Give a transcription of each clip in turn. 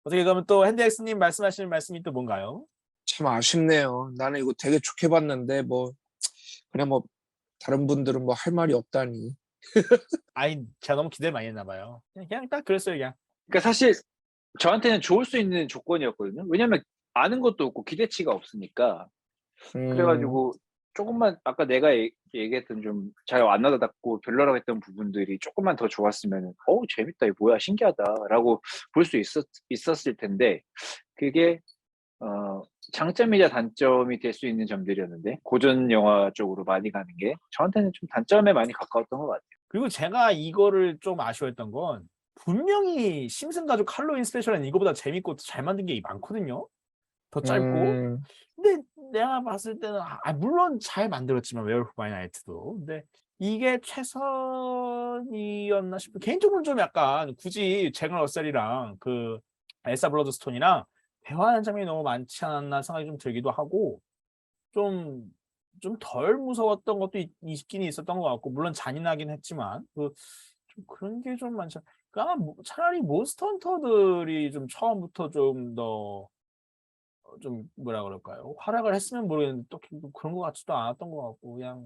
어떻게 그러면 또 핸드엑스님 말씀하시는 말씀이 또 뭔가요? 참 아쉽네요. 나는 이거 되게 좋게 봤는데 뭐 그냥 뭐 다른 분들은 뭐 할 말이 없다니. 아이 제가 너무 기대를 많이 했나 봐요. 그냥 딱 그랬어요 그냥. 그러니까 사실 저한테는 좋을 수 있는 조건이었거든요. 왜냐면 아는 것도 없고 기대치가 없으니까. 그래 음. 가지고 쪼금만 아까 내가 얘기했던 좀 잘 안 와닿았고 별로라고 했던 부분들이 쪼끔만 더 좋았으면은 '어우 재밌다. 이거 뭐야 신기하다.'라고 볼 수 있었을 텐데 그게 어 장점이자 단점이 될 수 있는 점들이었는데 고전 영화 쪽으로 많이 가는 게 저한테는 좀 단점에 많이 가까웠던 것 같아요. 그리고 제가 이거를 좀 아쉬워했던 건 분명히 심슨 가족 할로윈 스페셜은 이거보다 재밌고 잘 만든 게 많거든요, 더 짧고. 음. 근데 내가 봤을 때는 물론 잘 만들었지만 웨어울프 바이 나이트도. 근데 이게 최선이었나 싶어요. 개인적으로는 좀 약간 굳이 잭 러셀이랑 그 엘사 블러드스톤이랑 대화하는 장면이 너무 많지 않았나 생각이 좀 들기도 하고 좀 덜 무서웠던 것도 있긴 있었던 것 같고 물론 잔인하긴 했지만 좀 그런 게 좀 많지 그러니까 뭐 차라리 몬스터 헌터들이 좀 처음부터 좀 더 좀 뭐라 그럴까요? 활약을 했으면 모르겠는데 딱히 뭐 그런 것 같지도 않았던 것 같고 그냥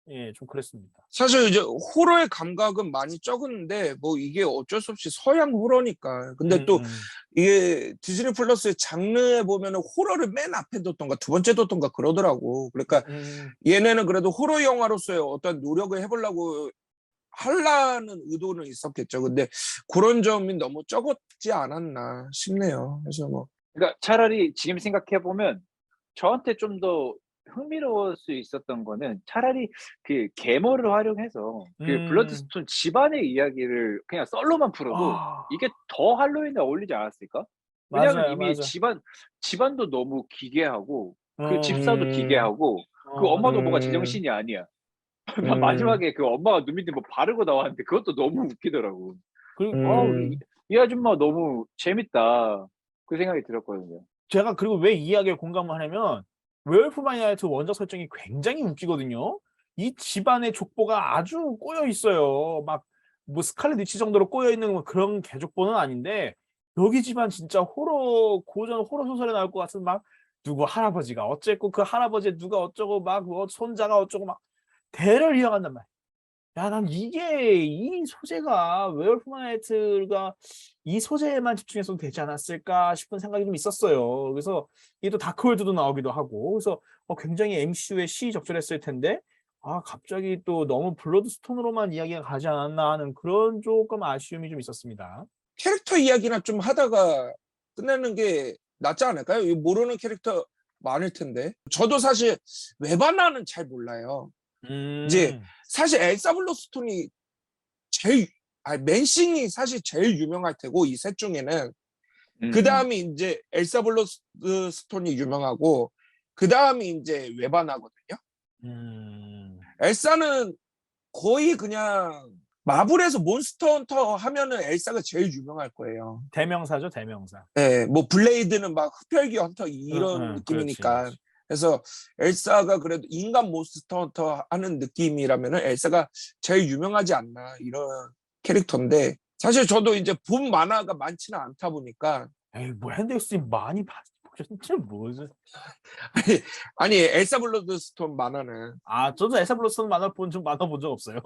예 좀 그랬습니다. 사실 이제 호러의 감각은 많이 적은데 뭐 이게 어쩔 수 없이 서양 호러니까. 근데 또 음음. 이게 디즈니 플러스의 장르에 보면은 호러를 맨 앞에 뒀던가 두 번째 뒀던가 그러더라고. 그러니까 음음. 얘네는 그래도 호러 영화로서의 어떤 노력을 해 보려고 하려는 의도는 있었겠죠. 근데 고런 점이 너무 적었지 않았나 싶네요. 그래서 뭐 그러니까 차라리 지금 생각해 보면 저한테 좀 더 흥미로울 수 있었던 거는 차라리 그 계모를 활용해서 그 음. 블러드스톤 집안의 이야기를 그냥 썰로만 풀어도 아 이게 더 할로윈에 어울리지 않았을까? 왜냐하면 맞아요, 이미 맞아. 집안도 너무 기괴하고 그 어. 집사도 음. 기괴하고 그 맞아. 엄마도 뭐가 음. 제정신이 아니야. 난 음. 마지막에 그 엄마가 눈 밑에 뭐 바르고 나왔는데 그것도 너무 웃기더라고. 그리고 '어우 음. 이 아줌마 너무 재밌다.' 그 생각이 들었거든요. 제가 그리고 왜 이 이야기에 공감을 하냐면 웨어울프 바이 나이트 원작 설정이 굉장히 웃기거든요. 이 집안의 족보가 아주 꼬여 있어요. 막 뭐 스칼렛 위치 정도로 꼬여 있는 뭐 그런 개족보는 아닌데 여기 집안 진짜 호러 고전 호러 소설에 나올 것 같은 막 누구 할아버지가 어쨌고 그 할아버지 누가 어쩌고 막 뭐 손자가 어쩌고 막 대를 이어간단 말이야. 야 난 이게 이 소재가 웨어울프 바이 나이트가 '이 소재에만 집중했어도 되지 않았을까?' 싶은 생각이 좀 있었어요. 그래서 이게 또 다크월드도 나오기도 하고 그래서 굉장히 MCU에 시의적절했을 텐데 갑자기 또 너무 블러드스톤으로만 이야기가 가지 않았나 하는 그런 쪼끔 아쉬움이 좀 있었습니다. 캐릭터 이야기나 좀 하다가 끝내는 게 낫지 않을까요? 이 모르는 캐릭터 많을 텐데. 저도 사실 웨바나는 잘 몰라요. 이제 음. 사실 엘사 블루스톤이 제일 맨싱이 사실 제일 유명할 테고 이 셋 중에는. 음음. 그다음이 인제 엘사 블루스톤이 유명하고 그다음이 인제 웨바나거든요. 음. 엘사는 거의 그냥 마블에서 몬스터 헌터 하면은 엘사가 제일 유명할 거예요. 대명사죠, 대명사. 예. 뭐 블레이드는 막 흡혈귀 헌터 이런 그렇지, 느낌이니까. 그렇지. 그래서 엘사가 그래도 인간 몬스터 헌터 하는 느낌이라면은 엘사가 제일 유명하지 않나 이런 캐릭터인데 사실 저도 이제 본 만화가 많지는 않다 보니까 에이 뭐 핸드엑스님 많이 보셨지 무슨. 아니 엘사 블러드스톤 만화는 저도 에사 블러스톤 만화 본 적 없어요.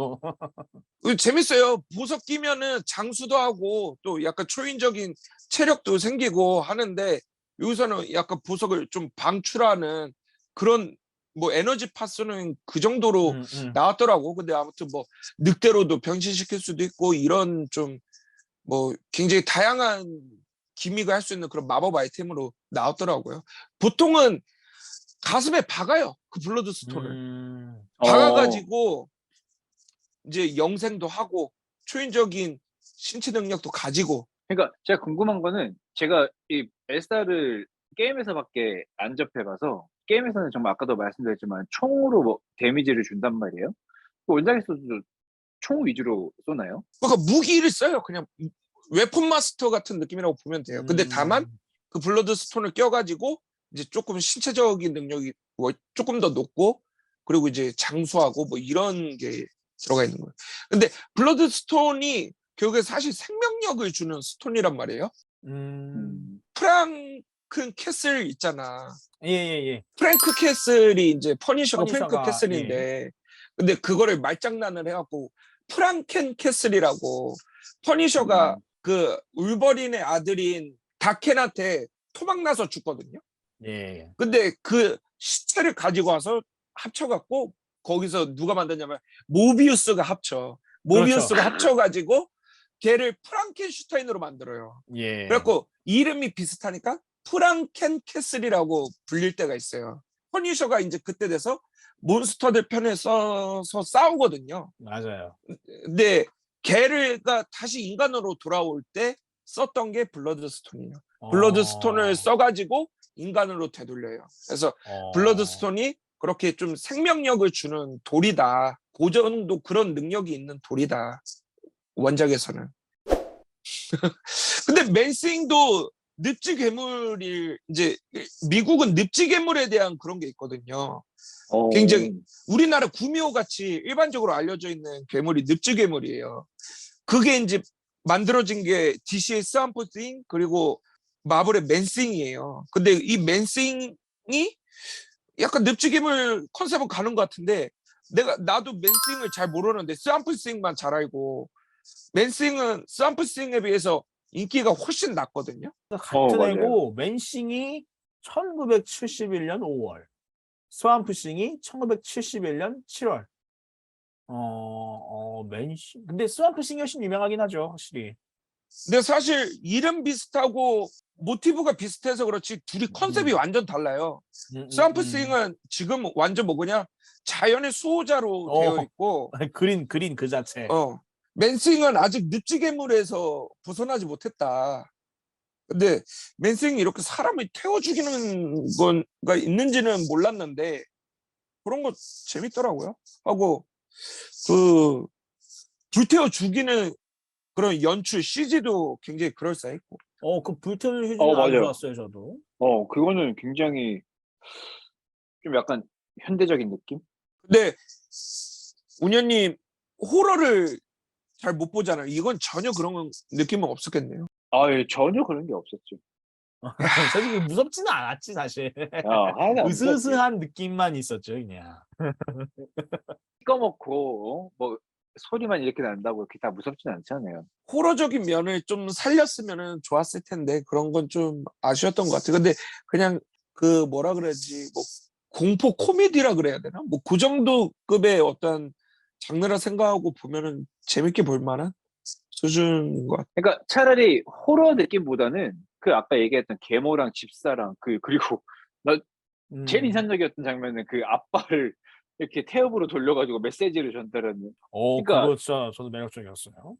재밌어요. 보석 끼면은 장수도 하고 또 약간 초인적인 체력도 생기고 하는데 여기서는 약간 보석을 좀 방출하는 그런 뭐 에너지 파스는 그 정도로 음음. 나왔더라고. 근데 아무튼 뭐 늑대로도 변신시킬 수도 있고 이런 좀 뭐 굉장히 다양한 기믹을 할 수 있는 그런 마법 아이템으로 나왔더라고요. 보통은 가슴에 박아요. 그 블러드스톤을. 음. 박아 어. 가지고 이제 영생도 하고 초인적인 신체 능력도 가지고 그러니까 제가 궁금한 거는 제가 이 엘사를 게임에서밖에 안 접해 봐서 게임에서는 정말 아까도 말씀드렸지만 총으로 뭐 데미지를 준단 말이에요. 그 원작에서도 총 위주로 쏘나요? 그러니까 무기를 써요. 그냥 웨폰 마스터 같은 느낌이라고 보면 돼요. 근데 다만 음. 그 블러드 스톤을 껴 가지고 이제 쪼끔 신체적인 능력이 뭐 쪼끔 더 높고 그리고 이제 장수하고 뭐 이런 게 들어가 있는 거예요. 근데 블러드 스톤이 결국에 사실 생명력을 주는 스톤이란 말이에요. 프랑큰 캐슬 있잖아. 예예예. 프랭크 캐슬이 이제 퍼니셔가 프랭크 퍼니셔가 예. 캐슬인데, 근데 그거를 말장난을 해갖고 프랑켄 캐슬이라고. 퍼니셔가 그 울버린의 아들인 다켄한테 토막나서 죽거든요. 예. 근데 그 시체를 가지고 와서 합쳐갖고 거기서 누가 만드냐면 모비우스가 합쳐. 모비우스가 합쳐가지고 걔를 프랑켄슈타인으로 만들어요. 예. 그래갖고 이름이 비슷하니까 프랑켄 캐슬이라고 불릴 때가 있어요. 퍼니셔가 이제 그때 돼서 몬스터들 편에 써서 싸우거든요. 맞아요. 근데 걔가 다시 인간으로 돌아올 때 썼던 게 블러드스톤이에요. 블러드스톤을 써가지고 인간으로 되돌려요. 그래서 블러드스톤이 그렇게 좀 생명력을 주는 돌이다. 그 정도 그런 능력이 있는 돌이다. 원작에서는. 근데 맨싱도 늪지 괴물이 이제 미국은 늪지 괴물에 대한 그런 게 있거든요. 굉장히 우리나라 구미호 같이 일반적으로 알려져 있는 괴물이 늪지 괴물이에요. 그게 이제 만들어진 게 DC의 스완프싱 그리고 마블의 맨싱이에요. 근데 이 맨싱이 약간 늪지 괴물 컨셉은 가는 것 같은데 나도 맨싱을 잘 모르는데 스완프싱만 잘 알고 맨싱은 스완프싱에 비해서 인기가 훨씬 낮거든요. 같은 맞아요. 해고 맨싱이 1971년 5월, 스완프싱이 1971년 7월. 맨싱. 근데 스완프싱이 훨씬 유명하긴 하죠, 확실히. 근데 사실 이름 비슷하고 모티브가 비슷해서 그렇지 둘이 컨셉이 완전 달라요. 스완프싱은 지금 완전 뭐냐 자연의 수호자로 되어 있고 그린 그 자체. 맨싱은 아직 늪지 괴물에서 벗어나지 못했다. 근데 맨싱이 이렇게 사람을 태워 죽이는 건가 있는지는 몰랐는데 그런 거 재밌더라고요. 하고 그 불태워 죽이는 그런 연출 CG도 굉장히 그럴싸했고. 그 불태우는 휴지는 아주 맞아요. 좋았어요, 저도. 그거는 굉장히 좀 약간 현대적인 느낌? 근데 운현님 호러를 잘 못 보잖아요. 이건 전혀 그런 느낌은 없었겠네요. 예, 전혀 그런 게 없었죠. 솔직히 무섭지는 않았지, 사실. 하나도 안 무섭지. 으스스한 느낌만 있었죠, 그냥. 시꺼멓고 뭐 소리만 이렇게 난다고 그렇게 다 무섭진 않잖아요. 호러적인 면을 좀 살렸으면 좋았을 텐데 그런 건 좀 아쉬웠던 것 같아요. 근데 그냥 그 뭐라 그래야지 뭐 공포 코미디라 그래야 되나? 뭐 그 정도 급의 어떤 장르라 생각하고 보면은 재밌게 볼 만한 수준인 것 같아요. 그러니까 차라리 호러 느낌보다는 그 아까 얘기했던 계모랑 집사랑 그리고 나 제일 인상적이었던 장면은 그 아빠를 이렇게 태엽으로 돌려가지고 메시지를 전달하는. 그러니까 그거 진짜 저도 매력적이었어요.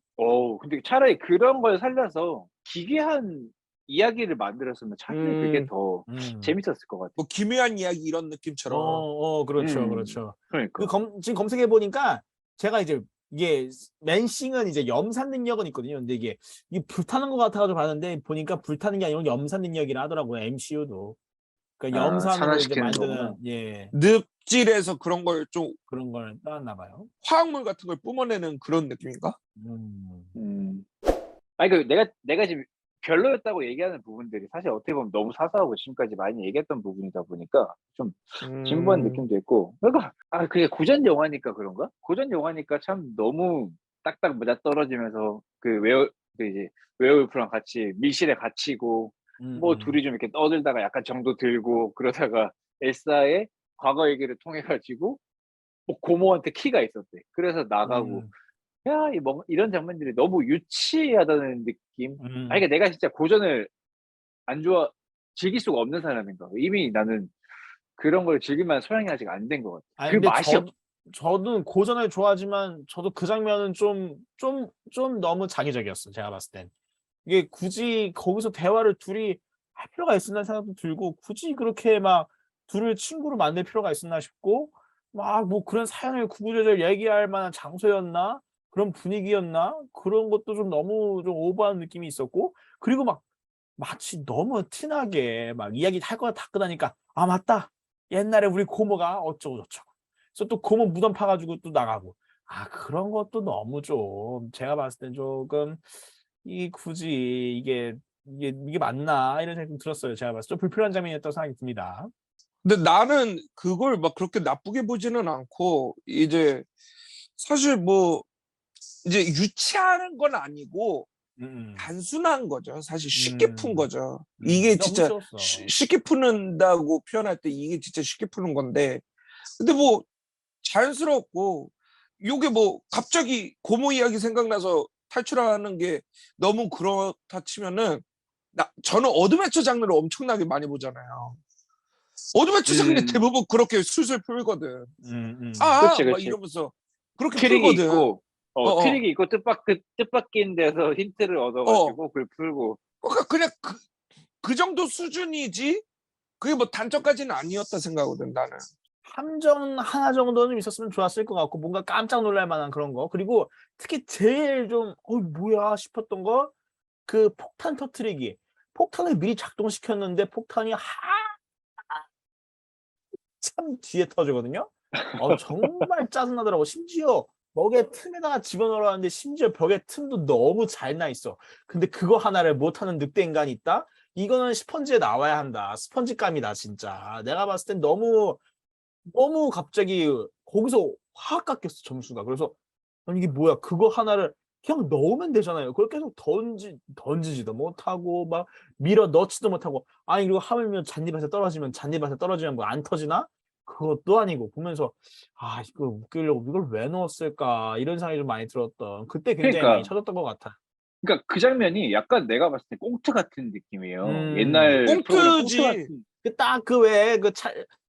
근데 차라리 그런 걸 살려서 기괴한 이야기를 만들었으면 차라리 그게 더 재밌었을 것 같아요. 뭐 기묘한 이야기 이런 느낌처럼. 그렇죠, 그렇죠. 그러니까. 지금 검색해 보니까 제가 이제 이게 맨싱은 이제 염산 능력은 있거든요. 근데 이게 불타는 것 같아가지고 봤는데 보니까 불타는 게 아니고 염산 능력이라 하더라고요. MCU도. 그러니까 염산으로 이제 산화시키는 만드는 거구나. 늪질에서 그런 걸 좀 그런 걸 따왔나 봐요. 화학물 같은 걸 뿜어내는 그런 느낌인가? 내가 지금 별로였다고 얘기하는 부분들이 사실 어떻게 보면 너무 사소하고 지금까지 많이 얘기했던 부분이다 보니까 좀 진부한 느낌도 있고. 그러니까 그게 고전 영화니까 그런가? 고전 영화니까 참 너무 딱딱 맞아떨어지면서 이제 웨어울프랑 같이 밀실에 갇히고 뭐 둘이 좀 이렇게 떠들다가 약간 정도 들고 그러다가 엘사의 과거 얘기를 통해 가지고 뭐 고모한테 키가 있었대. 그래서 나가고 이런 장면들이 너무 유치하다는 느낌? 그러니까 내가 진짜 고전을 즐길 수가 없는 사람인가. 이미 나는 그런 걸 즐길 만한 소양이 아직 안 된 것 같아. 그 근데 맛이 없어. 저도 고전을 좋아하지만 저도 그 장면은 좀 너무 장의적이었어. 제가 봤을 땐. 이게 굳이 거기서 대화를 둘이 할 필요가 있었나 생각도 들고 굳이 그렇게 막 둘을 친구로 만들 필요가 있었나 싶고 막 뭐 그런 사연을 구구절절 얘기할 만한 장소였나? 그런 분위기였나? 그런 것도 좀 너무 좀 오버한 느낌이 있었고 그리고 막 마치 너무 티나게 막 이야기 할 거 다 끝나니까 맞다. 옛날에 우리 고모가 어쩌고 저쩌고. 그래서 또 고모 무덤 파가지고 또 나가고. 그런 것도 너무 좀 제가 봤을 땐 조금 굳이 이게 이게 맞나 이런 생각이 좀 들었어요. 제가 봤을 때 좀 불필요한 장면이었다고 생각이 듭니다. 근데 나는 그걸 막 그렇게 나쁘게 보지는 않고 이제 사실 뭐 이제 유치하는 건 아니고 음, 단순한 거죠. 사실 쉽게 푼 거죠. 이게 너무 진짜 쉬웠어. 쉽게 푸는다고 표현할 때 이게 진짜 쉽게 푸는 건데 근데 뭐 자연스럽고 요게 뭐 갑자기 고모 이야기 생각나서 탈출하는 게 너무 그렇다 치면은 저는 어드벤처 장르를 엄청나게 많이 보잖아요. 어드벤처 장르 음, 대부분 그렇게 술술 풀거든. 그치, 막 그치. 이러면서 그렇게 트릭이 풀거든. 있고, 어어 트릭이 있고, 뜻밖인 데서 힌트를 어. 얻어가지고, 그걸 풀고. 그러니까 그냥 그 정도 수준이지 그게 뭐 단점까지는 아니었다 생각하거든 나는. 함정 하나 정도는 좀 있었으면 좋았을 것 같고 뭔가 깜짝 놀랄 만한 그런 거. 그리고 특히 제일 좀 뭐야 싶었던 거 그 폭탄 터트리기. 폭탄을 미리 작동시켰는데 폭탄이 한참 뒤에 터지거든요. 정말 짜증나더라고. 심지어 벽의 틈에다가 집어넣으라는데 심지어 벽의 틈도 너무 잘 나 있어. 근데 그거 하나를 못하는 늑대 인간이 있다? 이거는 스펀지에 나와야 한다. 스펀지감이다 진짜. 내가 봤을 땐 너무 갑자기 거기서 확 깎였어 점수가. 그래서 아니 이게 뭐야? 그거 하나를 그냥 넣으면 되잖아요. 그걸 계속 던지지도 못하고 막 밀어 넣지도 못하고 아니 그리고 하물며 잔디밭에 떨어지면 뭐 안 터지나? 그것도 아니고 보면서 이거 웃기려고 이걸 왜 넣었을까 이런 생각이 좀 많이 들었던 그때 굉장히 많이 그러니까, 쳐졌던 것 같아. 그러니까 그 장면이 약간 내가 봤을 때 꽁트 같은 느낌이에요. 음. 옛날 프로그램 꽁트 꽁트지. 같은. 그 외에 그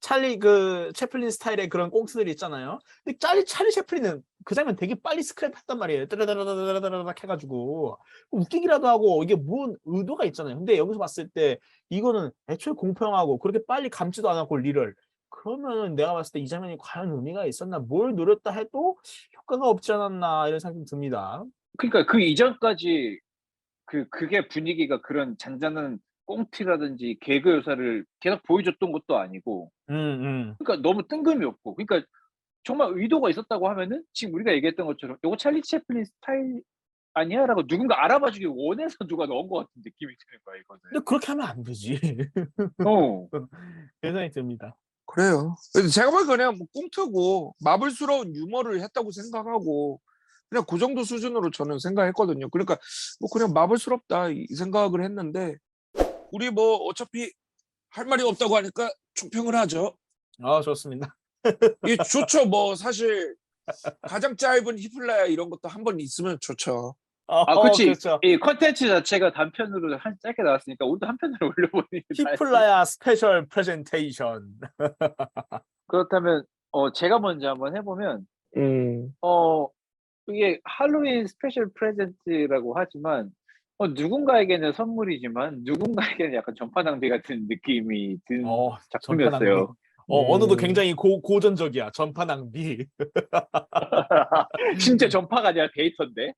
찰리 그 채플린 스타일의 그런 꽁트들이 있잖아요. 근데 찰리 채플린은 그 장면 되게 빨리 스크랩했단 말이에요. 따라다라다라다라닥 해가지고 웃기기라도 하고 이게 뭔 의도가 있잖아요. 근데 여기서 봤을 때 이거는 애초에 공평하고 그렇게 빨리 감지도 않았고 리를 그러면은 내가 봤을 때 이 장면이 과연 의미가 있었나 뭘 노렸다 해도 효과가 없지 않았나 이런 생각이 좀 듭니다. 그러니까 그 이전까지 그게 분위기가 그런 잔잔한 꽁트라든지 개그 요소를 계속 보여줬던 것도 아니고, 음, 음. 그러니까 너무 뜬금이 없고, 그러니까 정말 의도가 있었다고 하면은 지금 우리가 얘기했던 것처럼 "요거 찰리 채플린 스타일 아니야?"라고 누군가 알아봐 주길 원해서 누가 넣은 것 같은 느낌이 드는 거야 이거는. 근데 그렇게 하면 안 되지. 어. 그런 생각이 듭니다. 그래요. 그래서 제가 보기엔 그냥 뭐 꽁트고 마블스러운 유머를 했다고 생각하고 그냥 그 정도 수준으로 저는 생각했거든요. 그러니까 뭐 그냥 마블스럽다 이 생각을 했는데 우리 뭐 어차피 할 말이 없다고 하니까 총평을 하죠. 좋습니다. 이게 좋죠. 뭐 사실 가장 짧은 히플라야 이런 것도 한 번 있으면 좋죠. 그치. 그렇죠. 이 콘텐츠 자체가 단편으로 한 짧게 나왔으니까 우리도 한 편으로 올려보는 게 나았지. 히플라야 스페셜 프레젠테이션. 그렇다면 제가 먼저 한번 해 보면 음. 어 이게 할로윈 스페셜 프레젠트라고 하지만 누군가에게는 선물이지만 누군가에게는 약간 전파 낭비 같은 느낌이 든 전파 낭비. 작품이었어요. 언어도 음. 굉장히 고전적이야. 전파 낭비. 심지어 전파가 아니라 데이터인데.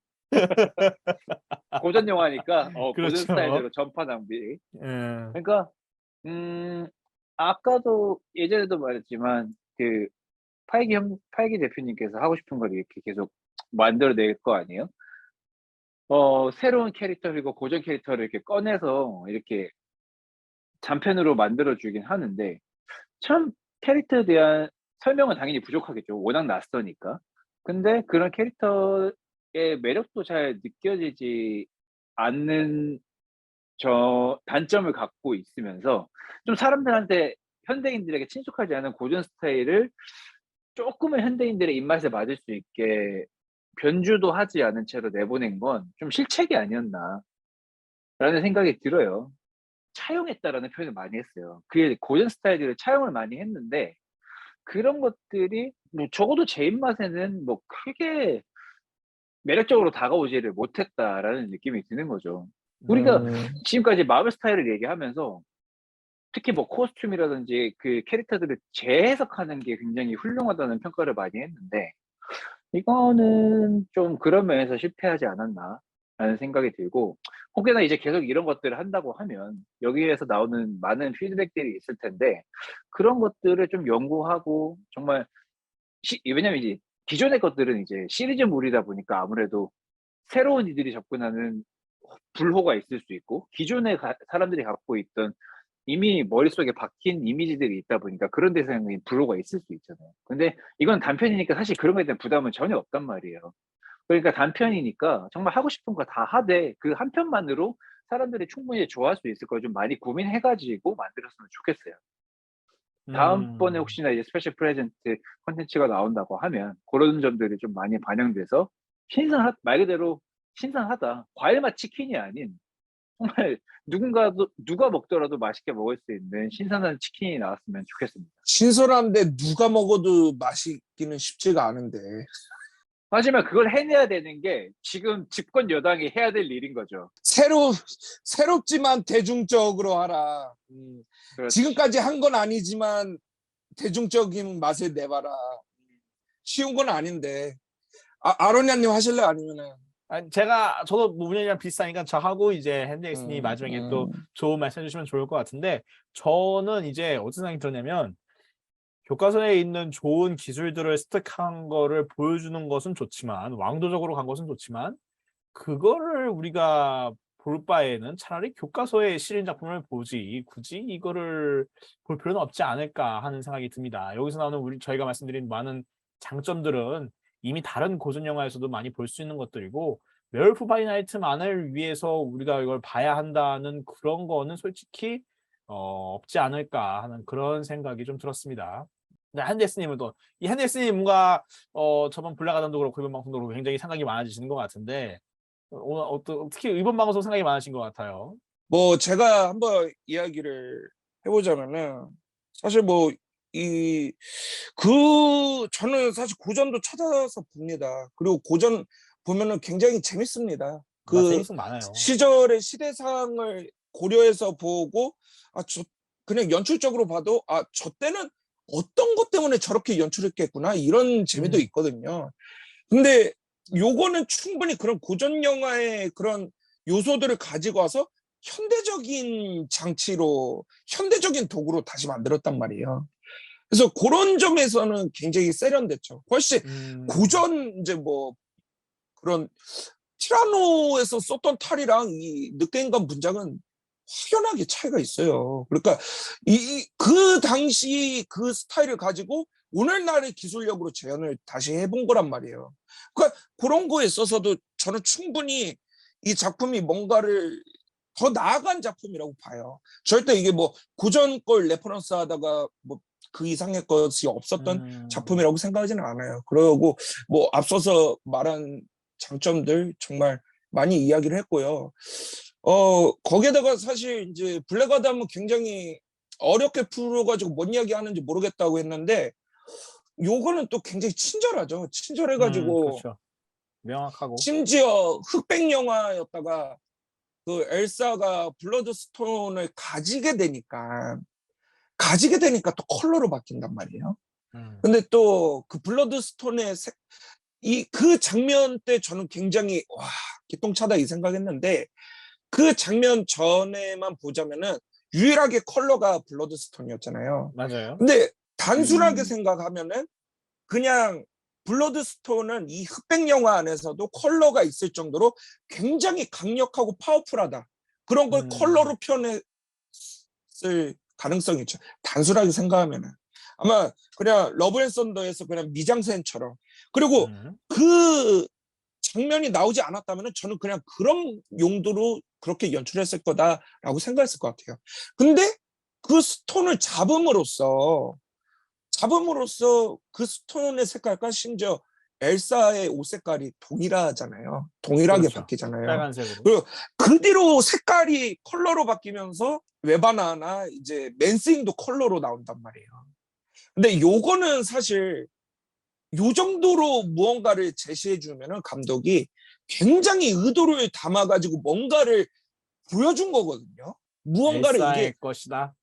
고전 영화니까 고전 그렇죠. 스타일대로 전파 낭비. 예. 그러니까 아까도 예전에도 말했지만 그 파이기 대표님께서 하고 싶은 걸 이렇게 계속 만들어낼 거 아니에요? 새로운 캐릭터 그리고 고전 캐릭터를 이렇게 꺼내서 이렇게 단편으로 만들어 주긴 하는데 참 캐릭터에 대한 설명은 당연히 부족하겠죠. 워낙 낯서니까. 근데 그런 캐릭터의 매력도 잘 느껴지지 않는 단점을 갖고 있으면서 좀 사람들한테 현대인들에게 친숙하지 않은 고전 스타일을 쪼끔은 현대인들의 입맛에 맞을 수 있게 변주도 하지 않은 채로 내보낸 건 좀 '실책이 아니었나.'라는 생각이 들어요. 차용했다라는 표현을 많이 했어요. 그게 고전 스타일들을 차용을 많이 했는데 그런 것들이 뭐 적어도 제 입맛에는 뭐 크게 매력적으로 다가오지를 못했다라는 느낌이 드는 거죠. 우리가 음. 지금까지 마블 스타일을 얘기하면서 특히 뭐 코스튬이라든지 그 캐릭터들을 재해석하는 게 굉장히 훌륭하다는 평가를 많이 했는데 이거는 좀 그런 면에서 실패하지 않았나라는 생각이 들고 혹여나 이제 계속 이런 것들을 한다고 하면 여기에서 나오는 많은 피드백들이 있을 텐데 그런 것들을 좀 연구하고 정말 왜냐면 이제 기존의 것들은 이제 시리즈물이다 보니까 아무래도 새로운 이들이 접근하는 불호가 있을 수 있고 기존에 사람들이 갖고 있던 이미 머릿속에 박힌 이미지들이 있다 보니까 그런 데서는 불호가 있을 수 있잖아요. 근데 이건 단편이니까 사실 그런 거에 대한 부담은 전혀 없단 말이에요. 그러니까 단편이니까 정말 하고 싶은 거 다 하되 그 한 편만으로 사람들이 충분히 좋아할 수 있을 걸 좀 많이 고민해 가지고 만들었으면 좋겠어요. 다음번에 혹시나 이제 스페셜 프레젠트 콘텐츠가 나온다고 하면 그런 점들이 좀 많이 반영돼서 말 그대로 신선하다. 과일 맛 치킨이 아닌 정말 누가 먹더라도 맛있게 먹을 수 있는 신선한 치킨이 나왔으면 좋겠습니다. 신선한데 누가 먹어도 맛있기는 쉽지가 않은데. 하지만 그걸 해내야 되는 게 지금 집권 여당이 해야 될 일인 거죠. 새롭지만 대중적으로 하라. 그렇지. 지금까지 한 건 아니지만 대중적인 맛을 내봐라. 쉬운 건 아닌데. 아로니아님 하실래? 아니면은? 저도 문현이랑 비슷하니까 저하고 이제 핸드엑스님 마지막에 또 좋은 말씀 해주시면 좋을 것 같은데, 저는 이제 어떤 생각이 들었냐면, 교과서에 있는 좋은 기술들을 습득한 거를 보여주는 것은 좋지만, 왕도적으로 간 것은 좋지만, 그거를 우리가 볼 바에는 차라리 교과서에 실린 작품을 보지 굳이 이거를 볼 필요는 없지 않을까 하는 생각이 듭니다. 여기서 나오는 저희가 말씀드린 많은 장점들은 이미 다른 고전 영화에서도 많이 볼 수 있는 것들이고, 웨어울프 바이 나이트만을 위해서 우리가 이걸 봐야 한다는 그런 거는 솔직히 없지 않을까 하는 그런 생각이 좀 들었습니다. 네, 한데스님은 또 이 한데스님 뭔가 저번 블랙아담도 그렇고 이번 방송도 그렇고 굉장히 생각이 많아지시는 것 같은데, 오늘 특히 이번 방송 생각이 많으신 것 같아요. 뭐 제가 한번 이야기를 해보자면은 사실 뭐 저는 사실 고전도 찾아서 봅니다. 그리고 고전 보면은 굉장히 재밌습니다. 그 재밌음 많아요. 시절의 시대상을 고려해서 보고 그냥 연출적으로 봐도 저 때는 어떤 것 때문에 저렇게 연출했겠구나 이런 재미도 있거든요. 근데 요거는 충분히 그런 고전 영화의 그런 요소들을 가지고 와서 현대적인 장치로 현대적인 도구로 다시 만들었단 말이에요. 그래서 그런 점에서는 굉장히 세련됐죠. 훨씬 고전 이제 뭐 그런 티라노에서 썼던 탈이랑 이 늑대인간 분장은 확연하게 차이가 있어요. 그러니까 그 당시 그 스타일을 가지고 오늘날의 기술력으로 재현을 다시 해본 거란 말이에요. 그러니까 그런 거에 있어서도 저는 충분히 이 작품이 뭔가를 더 나아간 작품이라고 봐요. 절대 이게 뭐 고전 걸 레퍼런스 하다가 뭐 그 이상의 것이 없었던 작품이라고 생각하지는 않아요. 그리고 뭐 앞서서 말한 장점들 정말 많이 이야기를 했고요. 거기에다가 사실 이제 블랙아담은 굉장히 어렵게 풀어가지고 뭔 이야기 하는지 모르겠다고 했는데 요거는 또 굉장히 친절하죠. 친절해가지고 그렇죠. 명확하고. 심지어 흑백 영화였다가 그 엘사가 블러드스톤을 가지게 되니까 또 컬러로 바뀐단 말이에요. 근데 또 그 블러드스톤의 그 장면 때 저는 굉장히 와 기똥차다 이 생각했는데, 그 장면 전에만 보자면은 유일하게 컬러가 블러드스톤이었잖아요. 맞아요. 근데 단순하게 생각하면은 그냥 블러드스톤은 이 흑백 영화 안에서도 컬러가 있을 정도로 굉장히 강력하고 파워풀하다. 그런 걸 컬러로 표현했을 가능성이 있죠. 단순하게 생각하면은. 아마 그냥 러브 앤 썬더에서 그냥 미장센처럼. 그리고 그 장면이 나오지 않았다면 저는 그냥 그런 용도로 그렇게 연출했을 거다라고 생각했을 것 같아요. 근데 그 스톤을 잡음으로써 그 스톤의 색깔과 심지어 엘사의 옷 색깔이 동일하잖아요. 동일하게 그렇죠. 바뀌잖아요. 빨간색으로. 그리고 그 뒤로 색깔이 컬러로 바뀌면서 웨바나나 이제 맨스윙도 컬러로 나온단 말이에요. 근데 요거는 사실 요 정도로 무언가를 제시해 주면은 감독이 굉장히 의도를 담아가지고 뭔가를 보여준 거거든요. 무언가를 엘사의 것이다.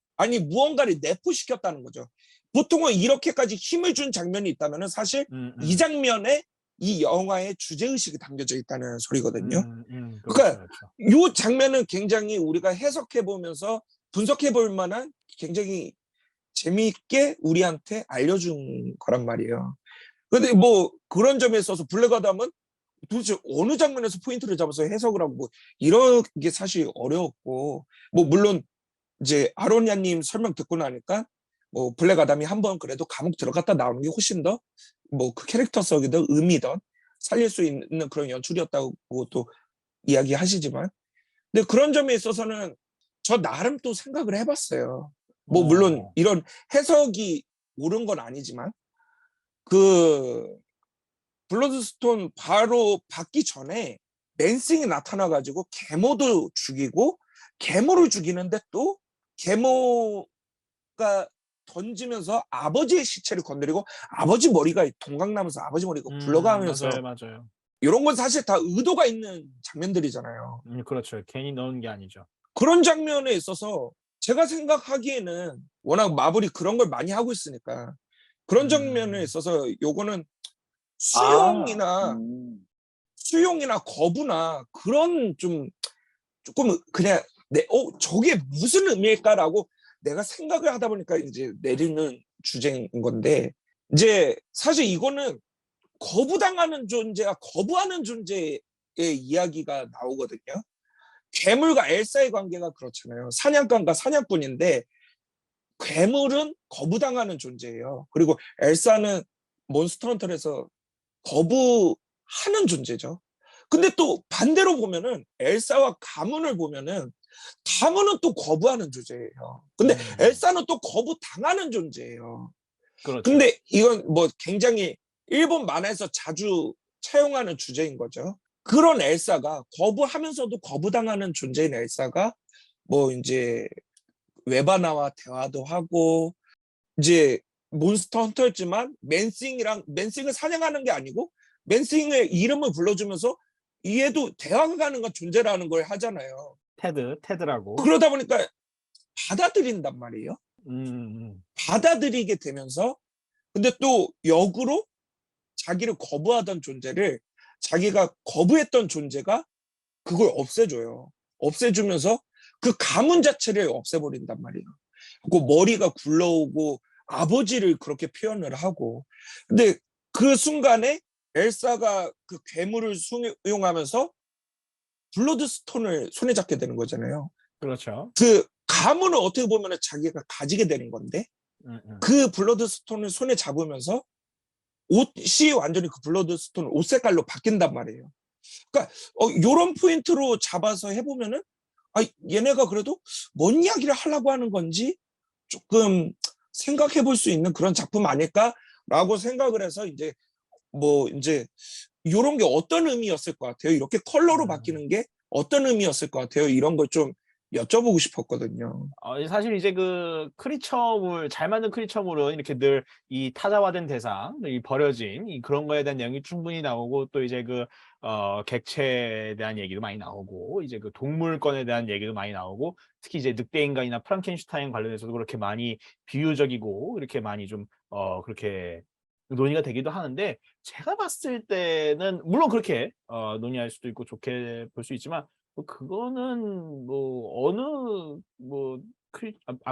무언가를 내포시켰다는 거죠. 보통은 이렇게까지 힘을 준 장면이 있다면은 사실 이 장면에 이 영화의 주제의식이 담겨져 있다는 소리거든요. 그러니까 그렇죠. 요 장면은 굉장히 우리가 해석해 보면서 분석해 볼 만한 굉장히 재미있게 우리한테 알려준 거란 말이에요. 근데 뭐 그런 점에 있어서 블랙아담은 도대체 어느 장면에서 포인트를 잡아서 해석을 하고 뭐 이런 게 사실 어려웠고 뭐 물론 이제 아로니아님 설명 듣고 나니까 뭐 블랙 아담이 한번 그래도 감옥 들어갔다 나오는 게 훨씬 더 뭐 그 캐릭터성이든 의미든 살릴 수 있는 그런 연출이었다고 또 이야기하시지만 근데 그런 점에 있어서는 저 나름 또 생각을 해봤어요. 뭐 물론 이런 해석이 옳은 건 아니지만 그 블러드스톤 바로 받기 전에 맨싱이 나타나가지고 계모도 죽이고 계모를 죽이는데 또 계모가 던지면서 아버지의 시체를 건드리고 아버지 머리가 동강나면서 아버지 머리가 굴러가면서 맞아요, 맞아요. 이런 건 사실 다 의도가 있는 장면들이잖아요. 그렇죠. 괜히 넣은 게 아니죠. 그런 장면에 있어서 제가 생각하기에는 워낙 마블이 그런 걸 많이 하고 있으니까 그런 장면에 있어서 요거는 아, 수용이나 수용이나 거부나 그런 좀 조금 그냥 저게 무슨 의미일까라고 내가 생각을 하다 보니까 이제 내리는 주제인 건데 이제 사실 이거는 거부당하는 존재와 거부하는 존재의 이야기가 나오거든요. 괴물과 엘사의 관계가 그렇잖아요. 사냥감과 사냥꾼인데 괴물은 거부당하는 존재예요. 그리고 엘사는 몬스터 헌터에서 거부하는 존재죠. 근데 또 반대로 보면은 엘사와 가문을 보면은 가문은 또 거부하는 존재예요. 근데 엘사는 또 거부당하는 존재예요. 그렇죠. 근데 이건 뭐 굉장히 일본 만화에서 자주 차용하는 주제인 거죠. 그런 엘사가 거부하면서도 거부당하는 존재인 엘사가 뭐 이제 웨바나와 대화도 하고 이제 몬스터 헌터였지만 맨싱을 사냥하는 게 아니고 맨싱의 이름을 불러주면서 얘도 대화가 가능한 존재라는 걸 하잖아요. 테드라고. 그러다 보니까 받아들인단 말이에요. 음. 받아들이게 되면서 근데 또 역으로 자기를 거부하던 존재를 자기가 거부했던 존재가 그걸 없애줘요. 없애주면서 그 가문 자체를 없애버린단 말이에요. 그 머리가 굴러오고 아버지를 그렇게 표현을 하고 근데 그 순간에 엘사가 그 괴물을 수용하면서 블러드스톤을 손에 잡게 되는 거잖아요. 그렇죠. 그 가문을 어떻게 보면 자기가 가지게 되는 건데 그 블러드스톤을 손에 잡으면서 옷이 완전히 그 블러드스톤 옷 색깔로 바뀐단 말이에요. 그러니까 요런 포인트로 잡아서 해보면은 얘네가 그래도 뭔 이야기를 하려고 하는 건지 조금 생각해 볼 수 있는 그런 작품 아닐까라고 생각을 해서 이제 뭐 이제 요런 게 어떤 의미였을 것 같아요. 이렇게 컬러로 바뀌는 게 어떤 의미였을 것 같아요. 이런 걸 좀 여쭤보고 싶었거든요. 사실 이제 그 크리처물 잘 만든 크리처물은 이렇게 늘 이 타자화된 대상, 이 버려진 그런 거에 대한 내용이 충분히 나오고 또 이제 그 객체에 대한 얘기도 많이 나오고 이제 그 동물권에 대한 얘기도 많이 나오고 특히 이제 늑대인간이나 프랑켄슈타인 관련해서도 그렇게 많이 비유적이고 이렇게 많이 좀 그렇게 논의가 되기도 하는데 제가 봤을 때는 물론 그렇게 논의할 수도 있고 좋게 볼 수 있지만 뭐 그거는 뭐 어느 뭐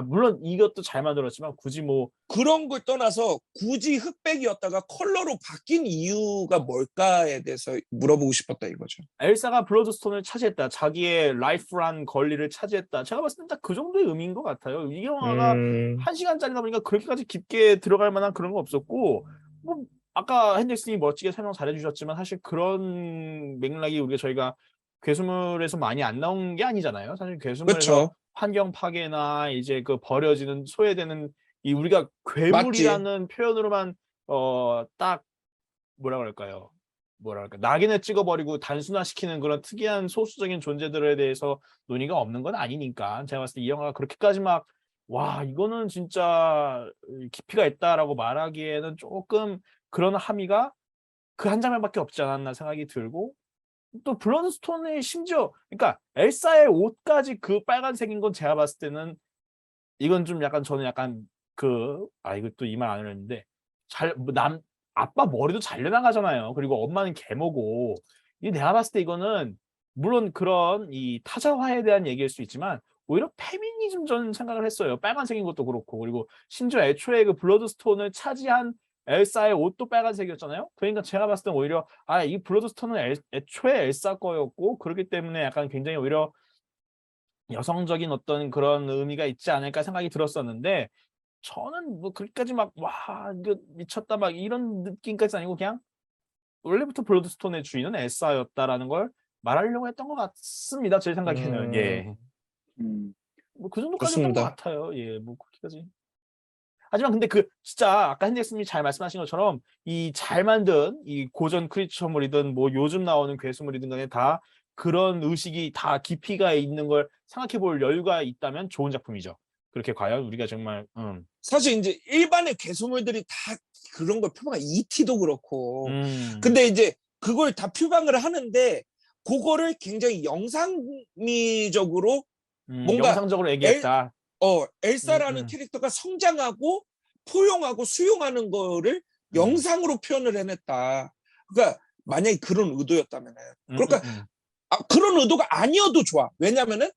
물론 이것도 잘 만들었지만 굳이 뭐 그런 걸 떠나서 굳이 흑백이었다가 컬러로 바뀐 이유가 뭘까에 대해서 물어보고 싶었다 이거죠. 엘사가 블러드스톤을 차지했다. 자기의 라이프란 권리를 차지했다. 제가 봤을 때 딱 그 정도의 의미인 것 같아요. 이 영화가 1시간짜리다 보니까 그렇게까지 깊게 들어갈 만한 그런 거 없었고 뭐 아까 핸델슨이 멋지게 설명 잘해 주셨지만 사실 그런 맥락이 저희가 괴수물에서 많이 안 나온 게 아니잖아요. 사실 괴수물에서 그렇죠. 환경 파괴나 이제 그 버려지는 소외되는 이 우리가 맞지. 괴물이라는 표현으로만 딱 낙인을 찍어버리고 단순화시키는 그런 특이한 소수적인 존재들에 대해서 논의가 없는 건 아니니까 제가 봤을 때 이 영화가 그렇게까지 막 와 이거는 진짜 깊이가 있다라고 말하기에는 조금 그런 함의가 그 한 장면밖에 없지 않았나 생각이 들고 또 블러드스톤의 심지어 그러니까 엘사의 옷까지 그 빨간색인 건 제가 봤을 때는 이건 좀 약간 저는 약간 이것도 이 말 안 하려는데 아빠 머리도 잘려나가잖아요. 그리고 엄마는 계모고 이 내가 봤을 때 이거는 물론 그런 이 타자화에 대한 얘기일 수 있지만 오히려 페미니즘 저는 생각을 했어요. 빨간색인 것도 그렇고 그리고 심지어 애초에 그 블러드스톤을 차지한 엘사의 옷도 빨간색이었잖아요. 그러니까 제가 봤을 땐 오히려 이 블러드스톤은 애초에 엘사 거였고 그렇기 때문에 약간 굉장히 오히려 여성적인 어떤 그런 의미가 있지 않을까 생각이 들었었는데 저는 뭐 그렇게까지 막 와 이거 미쳤다 막 이런 느낌까지는 아니고 그냥 원래부터 블러드스톤의 주인은 엘사였다라는 걸 말하려고 했던 것 같습니다. 제 생각에는. 예. 음, 뭐 그 정도까지였던 것 좋습니다. 같아요. 예. 뭐 그렇게까지. 하지만 근데 그 진짜 아까 핸디슨님이 잘 말씀하신 것처럼 이 잘 만든 이 고전 크리처물이든 뭐 요즘 나오는 괴수물이든 간에 다 그런 의식이 다 깊이가 있는 걸 생각해 볼 여유가 있다면 좋은 작품이죠. 그렇게 과연 우리가 정말 사실 이제 일반의 개소물들이 다 그런 걸 표방해. ET도 그렇고. 음. 근데 이제 그걸 다 표방을 하는데 그거를 굉장히 영상미적으로 뭔가 영상적으로 얘기했다. 엘사라는 캐릭터가 성장하고 포용하고 수용하는 거를 영상으로 표현을 해냈다. 그러니까 만약에 그런 의도였다면 그러니까 그런 의도가 아니어도 좋아. 왜냐면은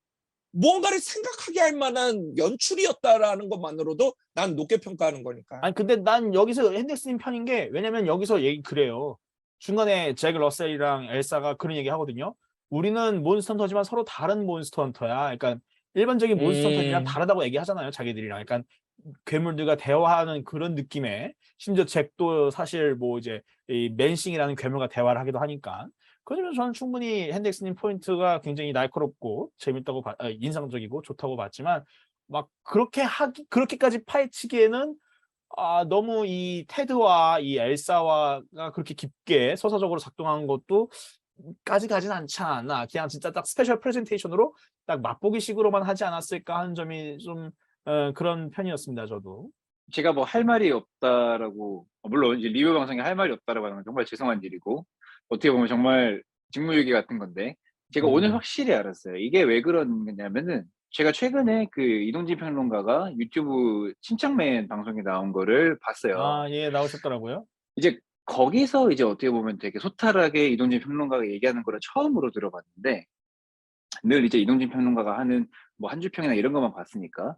뭔가를 생각하게 할 만한 연출이었다라는 것만으로도 난 높게 평가하는 거니까. 아니 근데 난 여기서 핸디슨님 편인 게 왜냐면 여기서 얘기 그래요. 중간에 잭 러셀이랑 엘사가 그런 얘기 하거든요. 우리는 몬스터 헌터지만 서로 다른 몬스터 헌터야. 그러니까 일반적인 몬스터 헌터들이랑 다르다고 얘기하잖아요. 자기들이랑. 약간 괴물들과 대화하는 그런 느낌에 심지어 잭도 사실 뭐 이제 이 맨싱이라는 괴물과 대화를 하기도 하니까 그러면 저는 충분히 핸덱스님 포인트가 굉장히 날카롭고 재밌다고 인상적이고 좋다고 봤지만 막 그렇게까지 파헤치기에는 너무 이 테드와 이 엘사와가 그렇게 깊게 서사적으로 작동한 것도 까지 가진 않지 않았나. 그냥 진짜 딱 스페셜 프레젠테이션으로 딱 맛보기식으로만 하지 않았을까 하는 점이 좀 그런 편이었습니다. 저도. 제가 뭐 할 말이 없다라고 물론 이제 리뷰 방송에 할 말이 없다라고 하는 건 정말 죄송한 일이고 어떻게 보면 정말 직무유기 같은 건데 제가 오늘 확실히 알았어요. 이게 왜 그러냐면은 제가 최근에 그 이동진 평론가가 유튜브 침착맨 방송에 나온 거를 봤어요. 예, 나오셨더라고요. 이제 거기서 이제 어떻게 보면 되게 소탈하게 이동진 평론가가 얘기하는 거를 처음으로 들어봤는데 늘 이제 이동진 평론가가 하는 뭐 한 줄 평이나 이런 것만 봤으니까.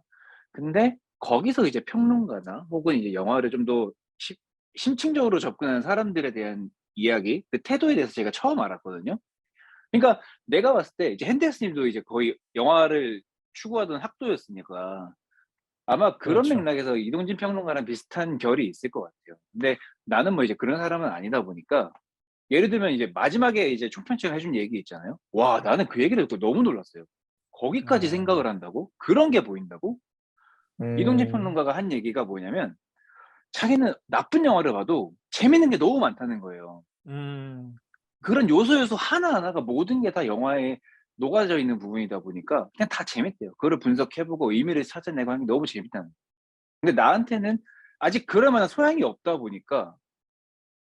근데 거기서 이제 평론가나 혹은 이제 영화를 좀 더 심층적으로 접근하는 사람들에 대한 이야기, 그 태도에 대해서 제가 처음 알았거든요. 그러니까 내가 봤을 때 이제 핸델스 님도 이제 거의 영화를 추구하던 학도였으니까 아마 그런 그렇죠. 맥락에서 이동진 평론가랑 비슷한 결이 있을 것 같아요. 근데 나는 뭐 이제 그런 사람은 아니다 보니까 예를 들면 이제 마지막에 이제 총평치가 해준 얘기 있잖아요. 와, 나는 그 얘기를 듣고 너무 놀랐어요. 거기까지 생각을 한다고? 그런 게 보인다고? 이동진 평론가가 한 얘기가 뭐냐면 자기는 나쁜 영화를 봐도 재밌는 게 너무 많다는 거예요. 음. 그런 요소 하나하나가 모든 게 다 영화에 녹아져 있는 부분이다 보니까 그냥 다 재밌대요. 그거를 분석해보고 의미를 찾아내고 하는 게 너무 재밌다는 거예요. 근데 나한테는 아직 그럴 만한 소양이 없다 보니까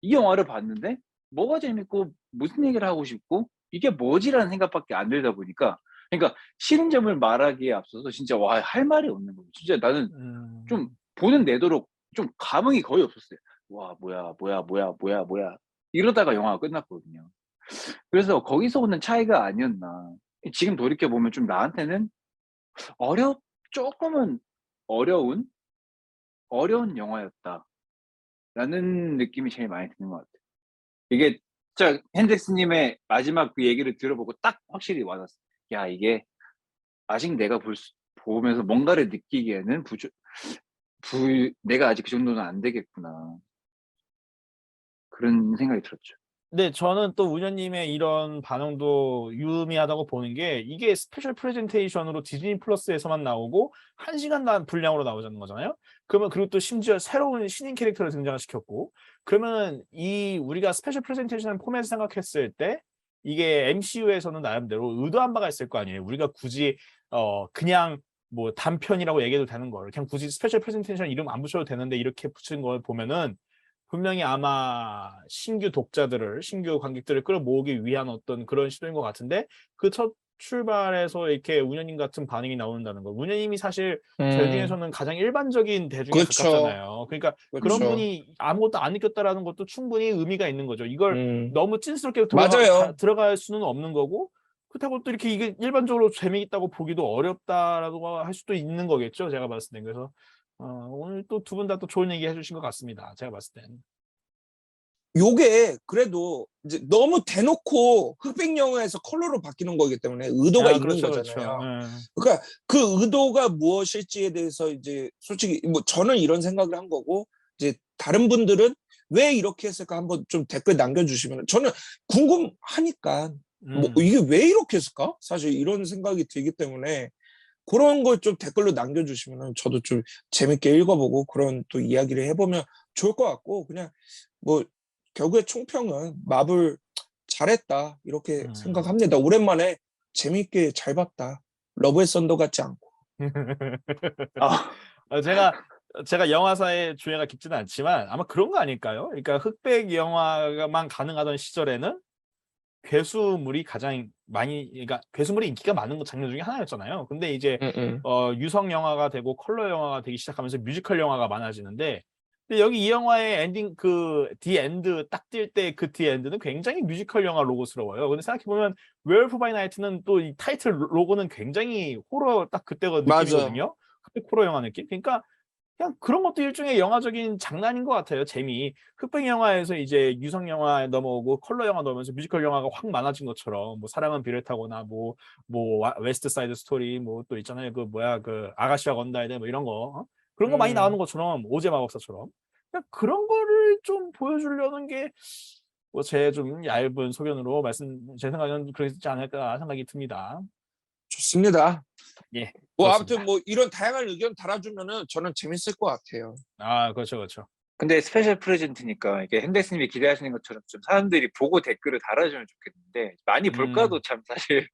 이 영화를 봤는데 뭐가 재밌고 무슨 얘기를 하고 싶고 이게 뭐지라는 생각밖에 안 들다 보니까 그러니까 싫은 점을 말하기에 앞서서 진짜 와, 할 말이 없는 거예요. 진짜 나는 좀 보는 내도록 좀 감흥이 거의 없었어요. 와, 뭐야. 이러다가 영화가 끝났거든요. 그래서 거기서 오는 차이가 아니었나. 지금 돌이켜 보면 좀 나한테는 조금은 어려운 영화였다라는 느낌이 제일 많이 드는 것 같아요. 이게 진짜 핸덱스님의 마지막 그 얘기를 들어보고 딱 확실히 와닿았어요. 야, 이게 아직 내가 보면서 뭔가를 느끼기에는 내가 아직 그 정도는 안 되겠구나. 그런 생각이 들었죠. 네, 저는 또 우녀님의 이런 반응도 유의미하다고 보는 게 이게 스페셜 프레젠테이션으로 디즈니 플러스에서만 나오고 1시간 분량으로 나오자는 거잖아요. 그러면 그리고 또 심지어 새로운 신인 캐릭터를 등장시켰고 그러면 이 우리가 스페셜 프레젠테이션 포맷을 생각했을 때 이게 MCU에서는 나름대로 의도한 바가 있을 거 아니에요. 우리가 굳이 그냥 뭐 단편이라고 얘기해도 되는 걸 그냥 굳이 스페셜 프레젠테이션 이름 안 붙여도 되는데 이렇게 붙인 걸 보면은 분명히 아마 신규 관객들을 끌어모으기 위한 어떤 그런 시도인 것 같은데 그 첫 출발에서 이렇게 운현님 같은 반응이 나온다는 거. 운현님이 사실 저희 중에서는 가장 일반적인 대중에 그렇죠. 가깝잖아요. 그러니까 그런 그렇죠. 분이 아무것도 안 느꼈다라는 것도 충분히 의미가 있는 거죠. 이걸 너무 찐스럽게 맞아요. 들어갈 수는 없는 거고 그렇다고 또 이렇게 이게 일반적으로 재미있다고 보기도 어렵다라고 할 수도 있는 거겠죠. 제가 봤을 때. 그래서 오늘 또 두 분 다 또 좋은 얘기 해주신 것 같습니다. 제가 봤을 땐. 요게 그래도 이제 너무 대놓고 흑백 영화에서 컬러로 바뀌는 거기 때문에 의도가 있는 그렇죠, 거잖아요. 그렇죠. 그러니까 그 의도가 무엇일지에 대해서 이제 솔직히 뭐 저는 이런 생각을 한 거고 이제 다른 분들은 왜 이렇게 했을까 한번 좀 댓글 남겨주시면 저는 궁금하니까 뭐 이게 왜 이렇게 했을까? 사실 이런 생각이 들기 때문에 그런 걸 좀 댓글로 남겨주시면 저도 좀 재밌게 읽어보고 그런 또 이야기를 해보면 좋을 것 같고 그냥 뭐 결국에 총평은 마블 잘했다 이렇게 생각합니다. 오랜만에 재밌게 잘 봤다. 러브의 썬더 같지 않고. 아, 제가 영화사의 주애가 깊지는 않지만 아마 그런 거 아닐까요? 그러니까 흑백 영화만 가능하던 시절에는 괴수물이 가장 많이, 그러니까 괴수물이 인기가 많은 장르 중에 하나였잖아요. 근데 이제 유성 영화가 되고 컬러 영화가 되기 시작하면서 뮤지컬 영화가 많아지는데, 근데 여기 이 영화의 엔딩 디 엔드 딱 뛸 때 그 디 엔드는 굉장히 뮤지컬 영화 로고스러워요. 근데 생각해 보면 웨어울프 바이 나이트는 또 이 타이틀 로고는 굉장히 호러 딱 그때가 맞아. 느낌이거든요. 흑백 호러 영화 느낌. 그러니까 그냥 그런 것도 일종의 영화적인 장난인 것 같아요. 재미. 흑백 영화에서 이제 유성 영화에 넘어오고 컬러 영화 넣으면서 뮤지컬 영화가 확 많아진 것처럼 뭐 사랑은 비를 타거나 뭐 웨스트 사이드 스토리 뭐 또 있잖아요. 그 뭐야 그 아가씨와 건다이드 뭐 이런 거 그런 거 많이 나오는 것처럼 오제 마법사처럼 그냥 그런 거를 좀 보여주려는 게 뭐 제 좀 얇은 소견으로 제 생각에는 그러지 않을까 생각이 듭니다. 좋습니다. 예. 뭐 그렇습니다. 아무튼 뭐 이런 다양한 의견 달아주면은 저는 재밌을 것 같아요. 그렇죠, 그렇죠. 근데 스페셜 프레젠트니까 이게 핸델스님이 기대하시는 것처럼 좀 사람들이 보고 댓글을 달아주면 좋겠는데 많이 볼까도 참 사실.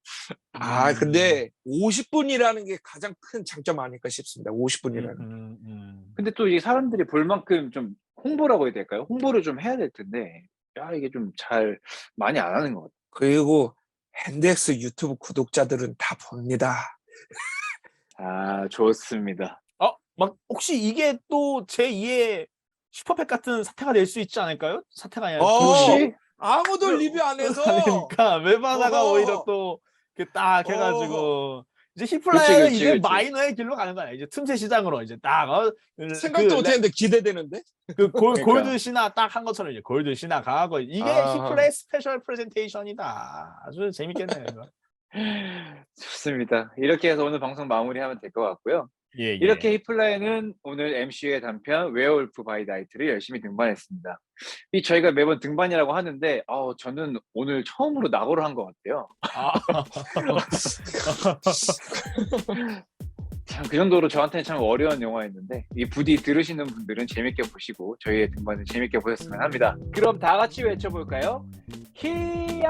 근데 50분이라는 게 가장 큰 장점 아닐까 싶습니다. 50분이라는. 근데 또 이게 사람들이 볼 만큼 좀 홍보라고 해야 될까요? 홍보를 좀 해야 될 텐데, 이게 좀 잘 많이 안 하는 것 같아요. 그리고 핸덱스 유튜브 구독자들은 다 봅니다. 좋습니다. 막 혹시 이게 또 제2의 슈퍼팩 같은 사태가 될 수 있지 않을까요? 사태가 아니라 그렇지? 아무도 리뷰 안 해서 그러니까 웹하나가 어허. 오히려 또 딱 해가지고 이제 그치, 히플라이어는 그치, 이제 그치. 마이너의 길로 가는 거야. 이제 틈새 시장으로 이제 딱 생각도 못했는데 기대되는데. 그러니까. 골드 신화 딱 한 것처럼 이제 골드 신화 가고 이게 히플라이 스페셜 프레젠테이션이다. 아주 재밌겠네요. 이거. 좋습니다. 이렇게 해서 오늘 방송 마무리하면 될 것 같고요. 예. 이렇게 히플라이는 오늘 MCU의 단편 웨어울프 바이 나이트를 열심히 등반했습니다. 저희가 매번 등반이라고 하는데 저는 오늘 처음으로 낙오를 한 것 같아요. 참 그 정도로 저한테는 참 어려운 영화였는데 부디 들으시는 분들은 재밌게 보시고 저희의 등반을 재밌게 보셨으면 합니다. 그럼 다 같이 외쳐볼까요? 히야호!